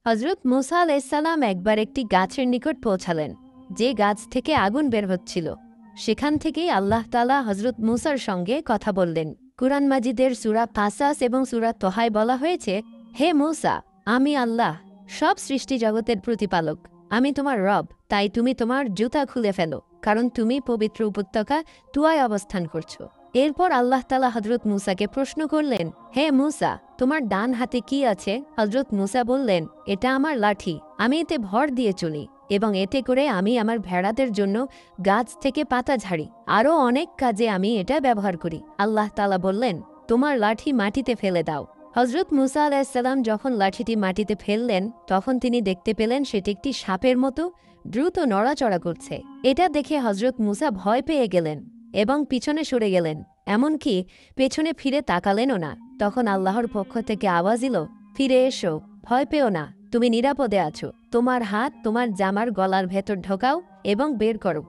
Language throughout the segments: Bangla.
হজরত মুসা আলাইসাল্লাম একবার একটি গাছের নিকট পৌঁছালেন, যে গাছ থেকে আগুন বের হচ্ছিল। সেখান থেকেই আল্লাহ তাআলা হজরত মুসার সঙ্গে কথা বললেন। কুরআন মাজিদের সূরা কাসাস এবং সূরা তোহায় বলা হয়েছে, হে মুসা, আমি আল্লাহ, সব সৃষ্টি জগতের প্রতিপালক। আমি তোমার রব, তাই তুমি তোমার জুতা খুলে ফেলো, কারণ তুমি পবিত্র উপত্যকা তুয়ায় অবস্থান করছো। এরপর আল্লাহ তাআলা হজরত মুসাকে প্রশ্ন করলেন, হে মুসা, তোমার ডান হাতে কি আছে? হজরত মুসা বললেন, এটা আমার লাঠি। আমি এতে ভর দিয়ে চলি এবং এতে করে আমি আমার ভেড়াদের জন্য গাছ থেকে পাতা ঝাড়ি। আরও অনেক কাজে আমি এটা ব্যবহার করি। আল্লাহ তাআলা বললেন, তোমার লাঠি মাটিতে ফেলে দাও। হজরত মুসা আলাইসাল্লাম যখন লাঠিটি মাটিতে ফেললেন, তখন তিনি দেখতে পেলেন সেটি একটি সাপের মতো দ্রুত নড়াচড়া করছে। এটা দেখে হজরত মুসা ভয় পেয়ে গেলেন এবং পিছনে সরে গেলেন, এমনকি পেছনে ফিরে তাকালেনও না। তখন আল্লাহর পক্ষ থেকে আওয়াজ এলো, ফিরে এসো, ভয় পেও না, তুমি নিরাপদে আছো। তোমার হাত তোমার জামার গলার ভেতর ঢোকাও এবং বের করো।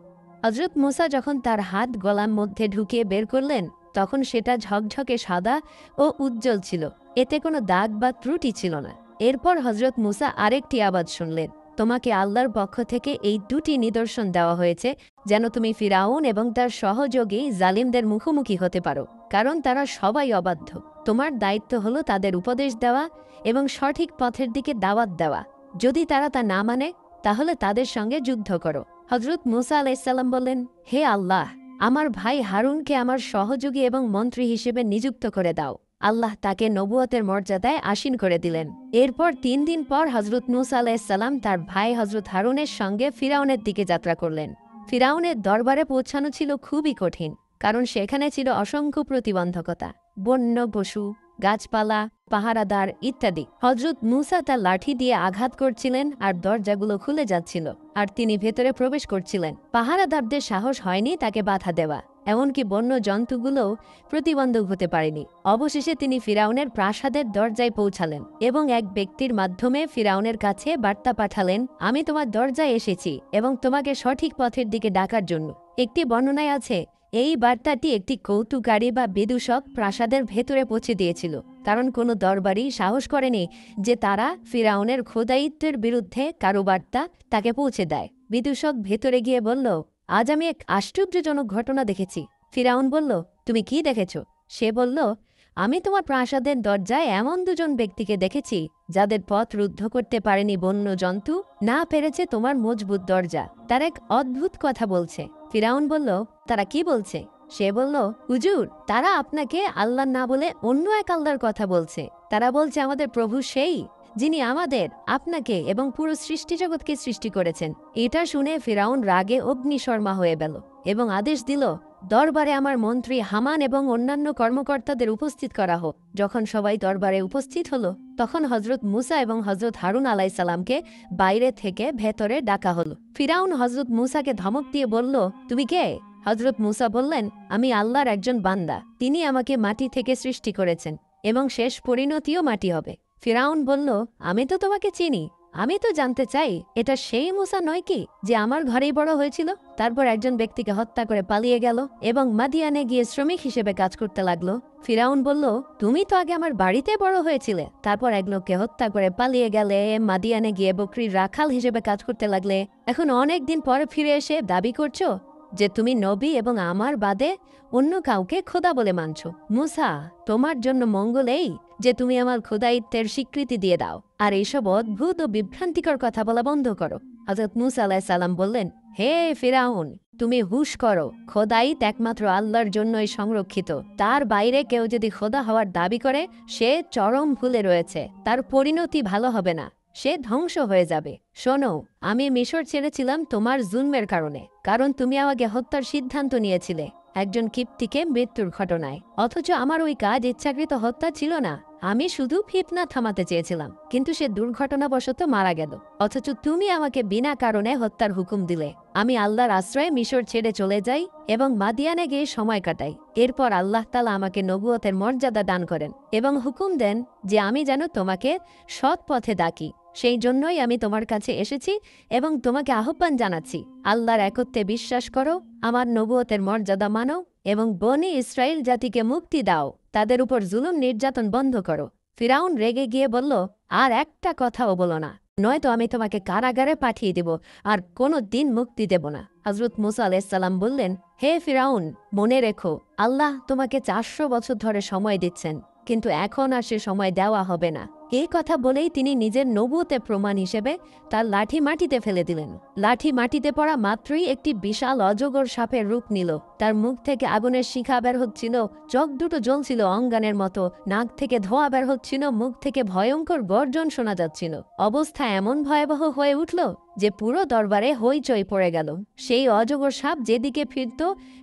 হজরত মুসা যখন তার হাত গলার মধ্যে ঢুকিয়ে বের করলেন, তখন সেটা ঝকঝকে সাদা ও উজ্জ্বল ছিল। এতে কোনো দাগ বা ত্রুটি ছিল না। এরপর হজরত মুসা আরেকটি আওয়াজ শুনলেন, তোমাকে আল্লাহর পক্ষ থেকে এই দুটি নিদর্শন দেওয়া হয়েছে, যেন তুমি ফিরাউন এবং তার সহযোগী জালিমদের মুখোমুখি হতে পারো, কারণ তারা সবাই অবাধ্য। তোমার দায়িত্ব হলো তাদের উপদেশ দেওয়া এবং সঠিক পথের দিকে দাওয়াত দেওয়া। যদি তারা তা না মানে, তাহলে তাদের সঙ্গে যুদ্ধ করো। হজরত মুসা আলাইসাল্লাম বললেন, হে আল্লাহ, আমার ভাই হারুনকে আমার সহযোগী এবং মন্ত্রী হিসেবে নিযুক্ত করে দাও। আল্লাহ তাকে নবুয়তের মর্যাদায় আসীন করে দিলেন। এরপর 3 দিন পর হজরত মুসা আলাইসাল্লাম তার ভাই হজরত হারুনের সঙ্গে ফিরাউনের দিকে যাত্রা করলেন। ফিরাউনের দরবারে পৌঁছানো ছিল খুবই কঠিন, কারণ সেখানে ছিল অসংখ্য প্রতিবন্ধকতা, বন্য পশু, গাছপালা, পাহারাদার ইত্যাদি। হজরত মুসা তার লাঠি দিয়ে আঘাত করছিলেন আর দরজাগুলো খুলে যাচ্ছিল, আর তিনি ভেতরে প্রবেশ করছিলেন। পাহারাদারদের সাহস হয়নি তাকে বাধা দেওয়া, এমনকি বন্য জন্তুগুলোও প্রতিবন্ধক হতে পারেনি। অবশেষে তিনি ফিরাউনের প্রাসাদের দরজায় পৌঁছালেন এবং এক ব্যক্তির মাধ্যমে ফিরাউনের কাছে বার্তা পাঠালেন, আমি তোমার দরজায় এসেছি এবং তোমাকে সঠিক পথের দিকে ডাকার জন্য। একটি বর্ণনায় আছে, এই বার্তাটি একটি কৌতুকারী বা বিদূষক প্রাসাদের ভেতরে পৌঁছে দিয়েছিল, কারণ কোনো দরবারই সাহস করেনি যে তারা ফিরাউনের খোদায়িত্বের বিরুদ্ধে কারো বার্তা তাকে পৌঁছে দেয়। বিদূষক ভেতরে গিয়ে বলল, আজ আমি এক আশ্চর্যজনক ঘটনা দেখেছি। ফিরাউন বলল, তুমি কি দেখেছ? সে বলল, আমি তোমার প্রাসাদের দরজায় এমন 2জন ব্যক্তিকে দেখেছি যাদের পথ রুদ্ধ করতে পারেনি বন্য জন্তু, না পেরেছে তোমার মজবুত দরজা। তার এক অদ্ভুত কথা বলছে। ফিরাউন বলল, তারা কি বলছে? সে বলল, হুজুর, তারা আপনাকে আল্লাহ না বলে অন্য এক আল্লাহর কথা বলছে। তারা বলছে, আমাদের প্রভু সেই যিনি আমাদের, আপনাকে এবং পুরো সৃষ্টিজগৎকে সৃষ্টি করেছেন। এটা শুনে ফিরাউন রাগে অগ্নিশর্মা হয়ে গেল এবং আদেশ দিল, দরবারে আমার মন্ত্রী হামান এবং অন্যান্য কর্মকর্তাদের উপস্থিত করা হোক। যখন সবাই দরবারে উপস্থিত হলো, তখন হজরত মুসা এবং হজরত হারুন আলাইসাল্লামকে বাইরে থেকে ভেতরে ডাকা হলো। ফিরাউন হজরত মুসাকে ধমক দিয়ে বলল, তুমি কে? হজরত মুসা বললেন, আমি আল্লাহর একজন বান্দা। তিনি আমাকে মাটি থেকে সৃষ্টি করেছেন এবং শেষ পরিণতিও মাটি হবে। ফিরাউন বলল, আমি তো তোমাকে চিনি। আমি তো জানতে চাই, এটা সেই মুসা নয় কি যে আমার ঘরেই বড় হয়েছিল? তারপর একজন ব্যক্তিকে হত্যা করে পালিয়ে গেল এবং মাদিয়ানে গিয়ে শ্রমিক হিসেবে কাজ করতে লাগলো। ফিরাউন বলল, তুমি তো আগে আমার বাড়িতে বড় হয়েছিলে, তারপর এক লোককে হত্যা করে পালিয়ে গেলে, মাদিয়ানে গিয়ে বকরির রাখাল হিসেবে কাজ করতে লাগলে, এখন অনেক দিন পরে ফিরে এসে দাবি করছো যে তুমি নবী এবং আমার বাদে অন্য কাউকে খোদা বলে মানছ। মুসা, তোমার জন্য মঙ্গল এই যে তুমি আমার খোদায়িত্বের স্বীকৃতি দিয়ে দাও আর এইসব অদ্ভুত ও বিভ্রান্তিকর কথা বলা বন্ধ করো। হযরত মুসা আলাইহিস সালাম বললেন, হে ফিরাউন, তুমি হুশ করো, খোদায়িত একমাত্র আল্লাহর জন্যই সংরক্ষিত। তার বাইরে কেউ যদি খোদা হওয়ার দাবি করে, সে চরম ভুলে রয়েছে, তার পরিণতি ভালো হবে না, সে ধ্বংস হয়ে যাবে। শোনো, আমি মিশর ছেড়েছিলাম তোমার জুলমের কারণে, কারণ তুমি আমাকে হত্যার সিদ্ধান্ত নিয়েছিলে একজন কিপ্তিকে মৃত্যুর ঘটনায়। অথচ আমার ওই কাজ ইচ্ছাকৃত হত্যা ছিল না, আমি শুধু ফিতনা থামাতে চেয়েছিলাম, কিন্তু সে দুর্ঘটনাবশত মারা গেল। অথচ তুমি আমাকে বিনা কারণে হত্যার হুকুম দিলে। আমি আল্লাহর আশ্রয়ে মিশর ছেড়ে চলে যাই এবং মাদিয়ানে গিয়ে সময় কাটাই। এরপর আল্লাহ তাআলা আমাকে নবুয়তের মর্যাদা দান করেন এবং হুকুম দেন যে আমি যেন তোমাকে সৎ পথে ডাকি। সেই জন্যই আমি তোমার কাছে এসেছি এবং তোমাকে আহ্বান জানাচ্ছি, আল্লাহর একত্বে বিশ্বাস করো, আমার নবুয়তের মর্যাদা মানো এবং বনি ইসরায়েল জাতিকে মুক্তি দাও, তাদের উপর জুলুম নির্যাতন বন্ধ করো। ফিরাউন রেগে গিয়ে বলল, আর একটা কথাও বলো না। নয়তো আমি তোমাকে কারাগারে পাঠিয়ে দেব আর কোনো দিন মুক্তি দেব না। হজরত মুসা আলাইসাল্লাম বললেন, হে ফিরাউন, মনে রেখো, আল্লাহ তোমাকে 400 বছর ধরে সময় দিচ্ছেন, কিন্তু এখন আর সে সময় দেওয়া হবে না। এই কথা বলেই তিনি নিজের নবুয়তের প্রমাণ হিসেবে তার লাঠি মাটিতে ফেলে দিলেন। লাঠি মাটিতে পড়া মাত্রই একটি বিশাল অজগর সাপের রূপ নিল। তার মুখ থেকে আগুনের শিখা বের হচ্ছিল, চোখ দুটো জ্বলছিল অঙ্গানের মতো, নাক থেকে ধোঁয়া বের হচ্ছিল, মুখ থেকে ভয়ঙ্কর গর্জন শোনা যাচ্ছিল। অবস্থা এমন ভয়াবহ হয়ে উঠল যে পুরো দরবারে হইচই পড়ে গেল। সেই অজগর সাপ যেদিকে ফিরত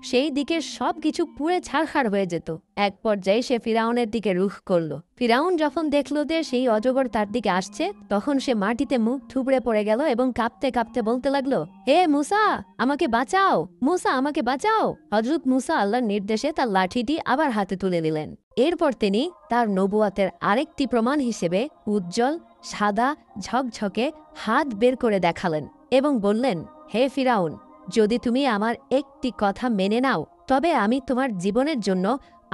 সেই দিকে সবকিছু পুড়ে ছারখার হয়ে যেত। এক পর্যায়ে সে ফিরাউনের দিকে রুখ করল। ফিরাউন যখন দেখল যে সেই অজগর তার দিকে আসছে, তখন সে মাটিতে মুখ থুবড়ে পড়ে গেল এবং কাঁপতে কাঁপতে বলতে লাগলো, হে মুসা, আমাকে বাঁচাও, মুসা, আমাকে বাঁচাও। হযরত মুসা আল্লাহর নির্দেশে তার লাঠিটি আবার হাতে তুলে নিলেন। এরপর তিনি তার নবুয়াতের আরেকটি প্রমাণ হিসেবে উজ্জ্বল সাদা ঝকঝকে হাত বের করে দেখালেন এবং বললেন, হে ফিরাউন, যদি তুমি আমার একটি কথা মেনে নাও তবে আমি তোমার জীবনের জন্য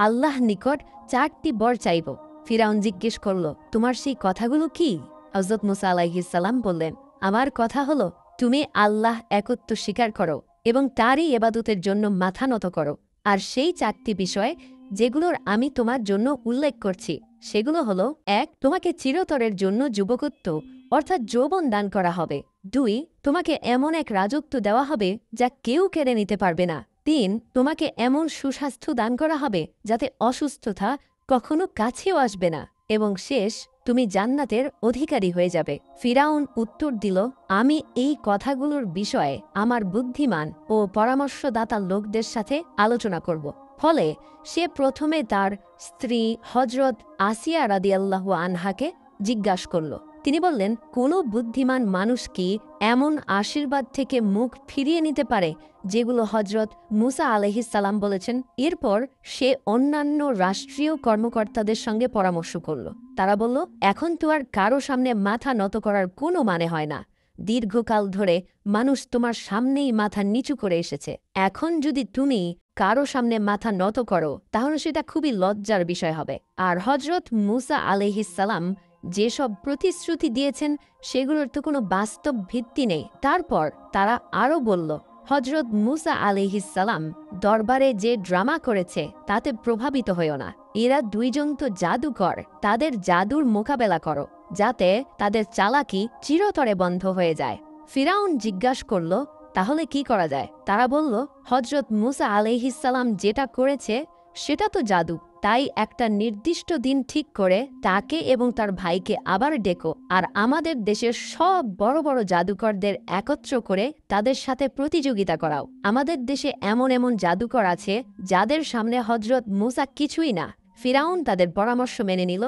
আল্লাহ নিকট 4টি বর চাইব। ফিরাউন জিজ্ঞেস করল, তোমার সেই কথাগুলো কি? হযরত মুসা আলাইহিস সালাম বললেন, আমার কথা হলো, তুমি আল্লাহ একত্ব স্বীকার করো এবং তারই ইবাদতের জন্য মাথা নত করো। আর সেই 4টি বিষয় যেগুলোর আমি তোমার জন্য উল্লেখ করছি সেগুলো হলো, 1, তোমাকে চিরতরের জন্য যুবকত্ব অর্থাৎ যৌবন দান করা হবে। 2, তোমাকে এমন এক রাজত্ব দেওয়া হবে যা কেউ কেড়ে নিতে পারবে না। 3, তোমাকে এমন সুস্বাস্থ্য দান করা হবে যাতে অসুস্থতা কখনো কাছেও আসবে না। এবং শেষ, তুমি জান্নাতের অধিকারী হয়ে যাবে। ফিরাউন উত্তর দিল, আমি এই কথাগুলোর বিষয়ে আমার বুদ্ধিমান ও পরামর্শদাতা লোকদের সাথে আলোচনা করব। ফলে সে প্রথমে তার স্ত্রী হজরত আসিয়া রাদিয়াল্লাহু আনহাকে জিজ্ঞাসা করল। তিনি বললেন, কোনো বুদ্ধিমান মানুষ কি এমন আশীর্বাদ থেকে মুখ ফিরিয়ে নিতে পারে যেগুলো হজরত মুসা আলাইহিস সালাম বলেছেন? এরপর সে অন্যান্য রাষ্ট্রীয় কর্মকর্তাদের সঙ্গে পরামর্শ করল। তারা বলল, এখন তো আর কারো সামনে মাথা নত করার কোনো মানে হয় না। দীর্ঘকাল ধরে মানুষ তোমার সামনেই মাথা নিচু করে এসেছে। এখন যদি তুমি কারো সামনে মাথা নত করো তাহলে সেটা খুবই লজ্জার বিষয় হবে। আর হজরত মুসা আলাইহিস সালাম যেসব প্রতিশ্রুতি দিয়েছেন সেগুলোর তো কোনো বাস্তব ভিত্তি নেই। তারপর তারা আরও বলল, হজরত মুসা আলাইহিস সালাম দরবারে যে ড্রামা করেছে তাতে প্রভাবিত হইও না। এরা দুইজন তো জাদুকর, তাদের জাদুর মোকাবেলা করো যাতে তাদের চালাকি চিরতরে বন্ধ হয়ে যায়। ফিরাউন জিজ্ঞাসা করল, তাহলে কি করা যায়? তারা বলল, হজরত মুসা আলাইহিস সালাম যেটা করেছে সেটা তো জাদু, তাই একটা নির্দিষ্ট দিন ঠিক করে তাকে এবং তার ভাইকে আবার ডেকো, আর আমাদের দেশের সব বড় বড় জাদুকরদের একত্র করে তাদের সাথে প্রতিযোগিতা করাও। আমাদের দেশে এমন এমন জাদুকর আছে যাদের সামনে হজরত মুসা কিছুই না। ফিরাউন তাদের পরামর্শ মেনে নিল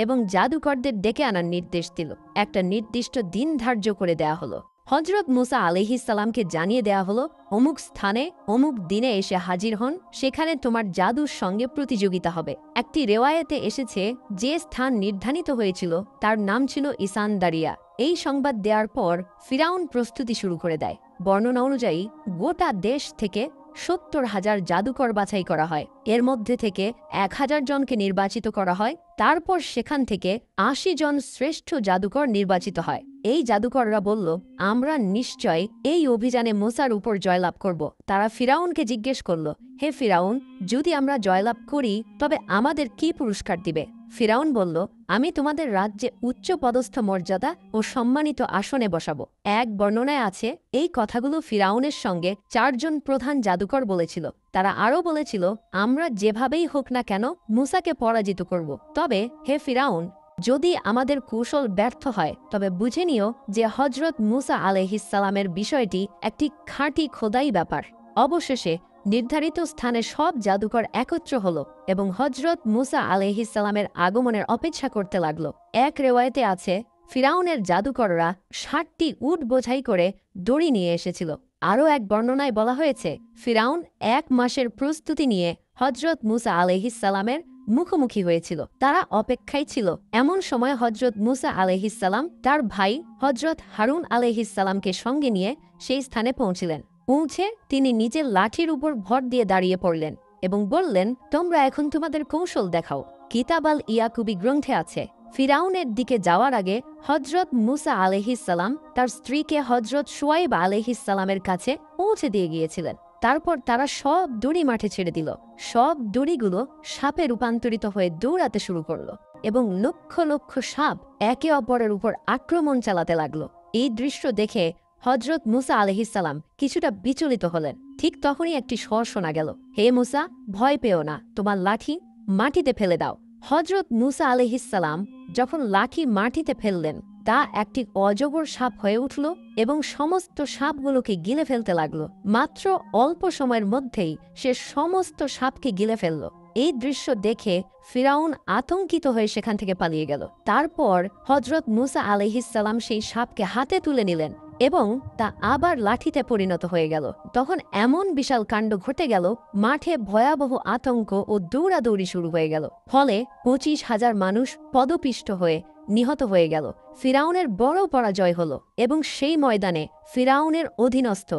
এবং জাদুকরদের ডেকে আনার নির্দেশ দিল। একটা নির্দিষ্ট দিন ধার্য করে দেয়া হলো। হজরত মুসা আলাইহিস সালামকে জানিয়ে দেয়া হলো, অমুক স্থানে অমুক দিনে এসে হাজির হন, সেখানে তোমার জাদুর সঙ্গে প্রতিযোগিতা হবে। একটি রেওয়ায়েতে এসেছে যে স্থান নির্ধারিত হয়েছিল তার নাম ছিল ইসানদারিয়া। এই সংবাদ দেওয়ার পর ফিরাউন প্রস্তুতি শুরু করে দেয়। বর্ণনা অনুযায়ী গোটা দেশ থেকে 70,000 জাদুকর বাছাই করা হয়। এর মধ্যে থেকে 1000 জনকে নির্বাচিত করা হয়। তারপর সেখান থেকে 80 জন শ্রেষ্ঠ জাদুকর নির্বাচিত হয়। এই জাদুকররা বলল, আমরা নিশ্চয় এই অভিযানে মুসার উপর জয়লাভ করব। তারা ফিরাউনকে জিজ্ঞেস করল, হে ফিরাউন, যদি আমরা জয়লাভ করি তবে আমাদের কি পুরস্কার দিবে? ফিরাউন বলল, আমি তোমাদের রাজ্যে উচ্চ পদস্থ মর্যাদা ও সম্মানিত আসনে বসাবো। এক বর্ণনায় আছে, এই কথাগুলো ফিরাউনের সঙ্গে 4 জন প্রধান জাদুকর বলেছিল। তারা আরও বলেছিল, আমরা যেভাবেই হোক না কেন মুসাকে পরাজিত করব। তবে হে ফিরাউন, যদি আমাদের কৌশল ব্যর্থ হয় তবে বুঝে নিও যে হজরত মুসা আলাইহিস সালামের বিষয়টি একটি খাঁটি খোদাই ব্যাপার। অবশেষে নির্ধারিত স্থানে সব জাদুকর একত্র হল এবং হজরত মুসা আলাইহিস সালামের আগমনের অপেক্ষা করতে লাগল। এক রেওয়ায়েতে আছে, ফিরাউনের জাদুকররা 60টি উট বোঝাই করে দড়ি নিয়ে এসেছিল। আরও এক বর্ণনায় বলা হয়েছে, ফিরাউন 1 মাসের প্রস্তুতি নিয়ে হজরত মুসা আলাইহিস সালামের মুখোমুখি হয়েছিল। তারা অপেক্ষায় ছিল। এমন সময় হজরত মুসা আলাইহিস সালাম তার ভাই হজরত হারুন আলাইহিস সালামকে সঙ্গে নিয়ে সেই স্থানে পৌঁছিলেন। পৌঁছে তিনি নিজের লাঠির উপর ভর দিয়ে দাঁড়িয়ে পড়লেন এবং বললেন, তোমরা এখন তোমাদের কৌশল দেখাও। কিতাব আল ইয়াকুবি গ্রন্থে আছে, ফিরাউনের দিকে যাওয়ার আগে হজরত মুসা আলাইহিসসালাম তার স্ত্রীকে হজরত শুয়াইব আলাইহিসসালামের কাছে পৌঁছে দিয়ে গিয়েছিলেন। তারপর তারা সব দড়ি মাঠে ছেড়ে দিল। সব দড়িগুলো সাপে রূপান্তরিত হয়ে দৌড়াতে শুরু করলো এবং লক্ষ লক্ষ সাপ একে অপরের উপর আক্রমণ চালাতে লাগলো। এই দৃশ্য দেখে হজরত মুসা আলাইহিসসালাম কিছুটা বিচলিত হলেন। ঠিক তখনই একটি স্বর শোনা গেল, হে মুসা, ভয় পেও না, তোমার লাঠি মাটিতে ফেলে দাও। হজরত মুসা আলাইহিসসালাম যখন লাঠি মাটিতে ফেললেন, তা একটি অজগর সাপ হয়ে উঠল এবং সমস্ত সাপগুলোকে গিলে ফেলতে লাগলো। মাত্র অল্প সময়ের মধ্যেই সে সমস্ত সাপকে গিলে ফেলল। এই দৃশ্য দেখে ফিরাউন আতঙ্কিত হয়ে সেখান থেকে পালিয়ে গেল। তারপর হজরত মুসা আলাইহিসসালাম সেই সাপকে হাতে তুলে নিলেন এবং তা আবার লাঠিতে পরিণত হয়ে গেল। তখন এমন বিশাল কাণ্ড ঘটে গেল, মাঠে ভয়াবহ আতঙ্ক ও দৌড়াদৌড়ি শুরু হয়ে গেল। ফলে 25,000 মানুষ পদপিষ্ট হয়ে নিহত হয়ে গেল। ফিরাউনের বড় পরাজয় হল এবং সেই ময়দানে ফিরাউনের অধীনস্থ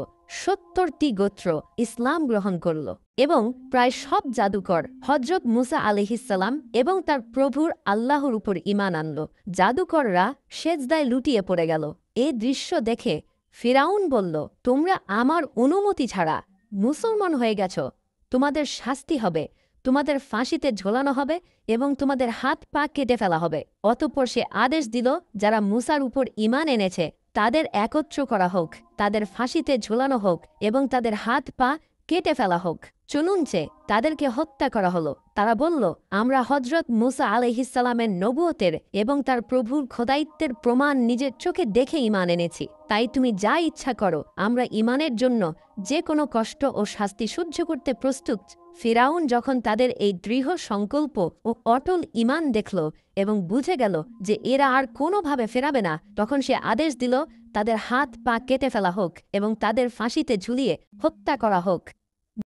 70টি গোত্র ইসলাম গ্রহণ করল এবং প্রায় সব জাদুকর হজরত মুসা আলাইহিসসালাম এবং তার প্রভুর আল্লাহর উপর ঈমান আনল। জাদুকররা সেজদায় লুটিয়ে পড়ে গেল। এই দৃশ্য দেখে ফিরাউন বলল, তোমরা আমার অনুমতি ছাড়া মুসলমান হয়ে গেছ, তোমাদের শাস্তি হবে, তোমাদের ফাঁসিতে ঝোলানো হবে এবং তোমাদের হাত পা কেটে ফেলা হবে। অতঃপর সে আদেশ দিল, যারা মুসার উপর ঈমান এনেছে তাদের একত্র করা হোক, তাদের ফাঁসিতে ঝোলানো হোক এবং তাদের হাত পা কেটে ফেলা হোক। চলুনছে তাদেরকে হত্যা করা হলো। তারা বলল, আমরা হজরত মুসা আলাইহিসসালামের নবুয়তের এবং তার প্রভুর খোদাইত্বের প্রমাণ নিজের চোখে দেখে ঈমান এনেছি, তাই তুমি যা ইচ্ছা করো, আমরা ঈমানের জন্য যে কোনো কষ্ট ও শাস্তি সহ্য করতে প্রস্তুত। ফিরাউন যখন তাদের এই দৃঢ় সংকল্প ও অটল ঈমান দেখল এবং বুঝে গেল যে এরা আর কোনোভাবে ফেরাবে না, তখন সে আদেশ দিল, তাদের হাত পা কেটে ফেলা হোক এবং তাদের ফাঁসিতে ঝুলিয়ে হত্যা করা হোক।